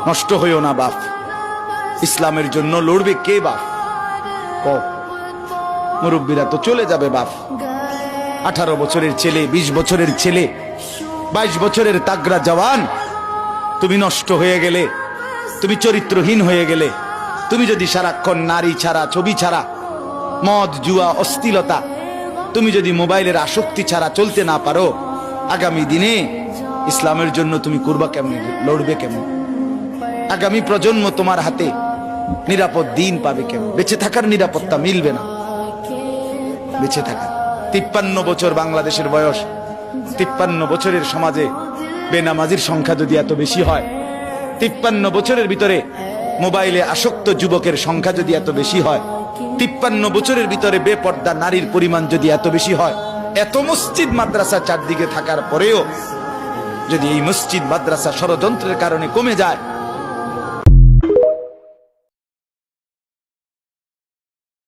নষ্ট হইও না বাপ। ইসলামের জন্য লড়বে কে বাপ? ক মুরব্বীরা তো চলে যাবে বাপ। 18 বছরের ছেলে, 20 বছরের ছেলে, 22 বছরের তাগড়া জওয়ান, তুমি নষ্ট হয়ে গেলে, তুমি চরিত্রহীন হয়ে গেলে, তুমি যদি সারাক্ষণ নারী ছাড়া, ছবি ছাড়া, মদ জুয়া অশ্লীলতা, তুমি যদি মোবাইলের আসক্তি ছাড়া চলতে না পারো, আগামী দিনে ইসলামের জন্য তুমি করবা কেমনে, লড়বে কেমন? আগামী প্রজন্ম তোমার হাতে নিরাপদ দিন পাবে কেমন? বেঁচে থাকার নিরাপত্তা মিলবে না। বেঁচে থাকা 53 বছর বাংলাদেশের বয়স, 53 বছরের সমাজে বেনামাজির সংখ্যা যদি এত বেশি হয়, 53 বছরের ভিতরে মোবাইলে আসক্ত যুবকের সংখ্যা যদি এত বেশি হয়, 53 বছরের ভিতরে বেপর্দা নারীর পরিমাণ যদি এত বেশি হয়, এত মসজিদ মাদ্রাসা চারদিকে থাকার পরেও যদি এই মসজিদ মাদ্রাসা ষড়যন্ত্রের কারণে কমে যায়,